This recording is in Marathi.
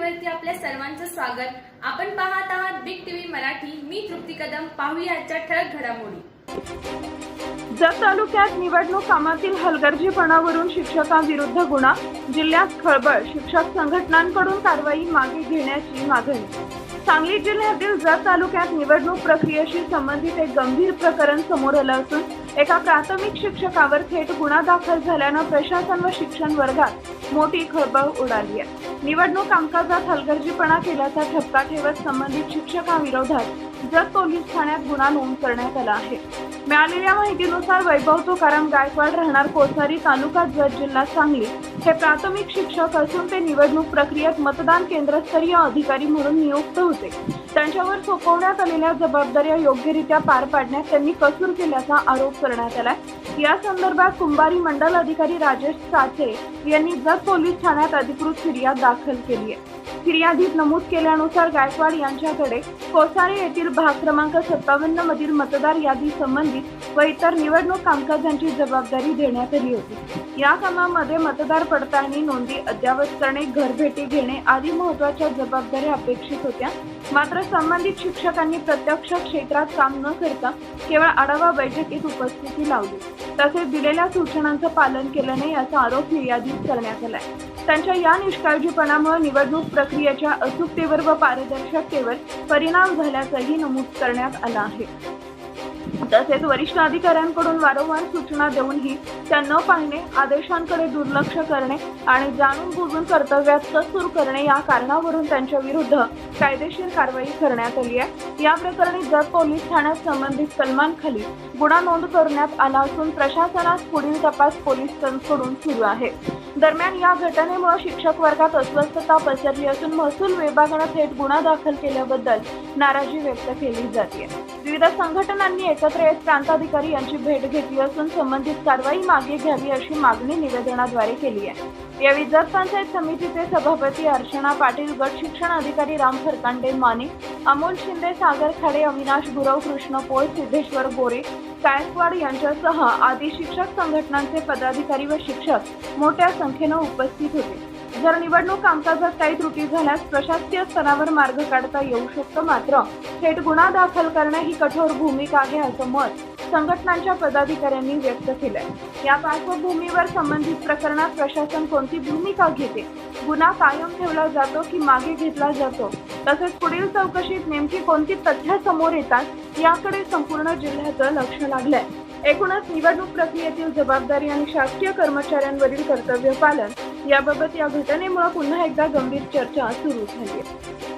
चॅनलवरती आपल्या सर्वांचं स्वागत। आपण पाहत आहात बिग टीव्ही मराठी। मी तृप्ती कदम। पाहूया आजच्या ठळक घडामोडी। जत तालुक्यात निवडणूक कामातील हलगर्जीपणावरून शिक्षकांविरुद्ध गुन्हा, जिल्ह्यात खळबळ, शिक्षक संघटनांकडून कारवाई मागे घेण्याची मागणी। सांगली जिल्ह्यातील जत तालुक्यात निवडणूक प्रक्रियेशी संबंधित एक गंभीर प्रकरण समोर आलं असून एका प्राथमिक शिक्षकावर थेट गुन्हा दाखल झाल्यानं प्रशासन व शिक्षण वर्गात मोठी खळबळ उडाली आहे। निवडणूक कामकाजात हलगर्जीपणा केल्याचा ठपका ठेवत संबंधित शिक्षकांविरोधात जत पोलीस ठाण्यात गुन्हा नोंद करण्यात आला आहे। मिळालेल्या माहितीनुसार वैभव तुकाराम गायकवाड, राहणार कोसारी, तालुका जत, जिल्हा सांगली हे प्राथमिक शिक्षक असून ते निवडणूक प्रक्रियेत मतदान केंद्रस्तरीय अधिकारी म्हणून नियुक्त होते। त्यांच्यावर सोपवण्यात आलेल्या जबाबदाऱ्या योग्यरित्या पार पाडण्यात त्यांनी कसूर केल्याचा आरोप करण्यात आलाय। या संदर्भात कुंभारी मंडल अधिकारी राजेश साचे यांनी जत पोलीस ठाण्यात अधिकृत फिर्याद दाखल केली आहे। फिर्यादीत नमूद केल्यानुसार गायकवाड यांच्याकडे कोसारी येथील भाग क्रमांक 57 मधील मतदार यादी संबंधित व इतर निवडणूक कामकाजांची जबाबदारी देण्यात आली होती। या कामामध्ये मतदार पडताळणी, नोंदी अद्ययावत करणे, घरभेटी घेणे आदी महत्त्वाच्या जबाबदाऱ्या अपेक्षित होत्या। मात्र संबंधित शिक्षकांनी प्रत्यक्ष क्षेत्रात काम न करता केवळ आढावा बैठकीत उपस्थिती लावली, तसेच दिलेल्या सूचनांचं पालन केलं नाही याचा आरोप फिर्यादीत करण्यात आलाय। त्यांच्या या निष्काळजीपणामुळे निवडणूक प्रक्रियेच्या अचूकतेवर व पारदर्शकतेवर परिणाम झाल्याचंही नमूद करण्यात आलं आहे। तसेच वरिष्ठ अधिकाऱ्यांकडून वारंवार सूचना देऊनही त्या न पाळणे, आदेशांकडे दुर्लक्ष करणे आणि जाणून बुजून कर्तव्यात कसूर करणे या कारणावरून त्यांच्या विरुद्ध कायदेशीर कारवाई करण्यात आली आहे। या प्रकरणी जत पोलीस ठाण्यात संबंधित कलमांखाली गुन्हा नोंद करण्यात आला असून प्रशासनास पुढील तपास पोलिसांकडून सुरू आहे। दरम्यान या घटनेमुळे शिक्षक वर्गात अस्वस्थता पसरली असून महसूल विभागाने थेट गुन्हा दाखल केल्याबद्दल नाराजी व्यक्त केली जाते। विविध संघटनांनी एकत्र येत प्रांताधिकारी यांची भेट घेतली असून संबंधित कारवाई मागे घ्यावी अशी मागणी निवेदनाद्वारे केली आहे। यावेळी जत पंचायत समितीचे सभापती अर्चना पाटील, गट शिक्षण अधिकारी राम फरकांडे माने, अमोल शिंदे, सागर खाडे, अविनाश गुरव, कृष्ण पोळ, सिद्धेश्वर गोरे, गायकवाड यांच्यासह आदी शिक्षक संघटनांचे पदाधिकारी व शिक्षक मोठ्या संख्येने उपस्थित होते। जर निवडणूक कामकाजात काही त्रुटी झाल्यास प्रशासकीय स्तरावर मार्ग काढता येऊ शकतो, मात्र थेट गुन्हा दाखल करणे ही कठोर भूमिका आहे असं मत संघटनांच्या पदाधिकाऱ्यांनी व्यक्त केलंय। या पार्श्वभूमीवर संबंधित प्रकरणात प्रशासन कोणती भूमिका घेते, गुन्हा कायम ठेवला जातो की मागे घेतला जातो, तसेच पुढील चौकशीत नेमकी कोणती तथ्य समोर येतात याकडे संपूर्ण जिल्ह्याचं लक्ष लागलंय। एकूणच निवडणूक प्रक्रियेतील जबाबदारी आणि शासकीय कर्मचाऱ्यांवरील कर्तव्य पालन याबाबत या घटनेमुळे पुन्हा एकदा गंभीर चर्चा सुरू झाली आहे।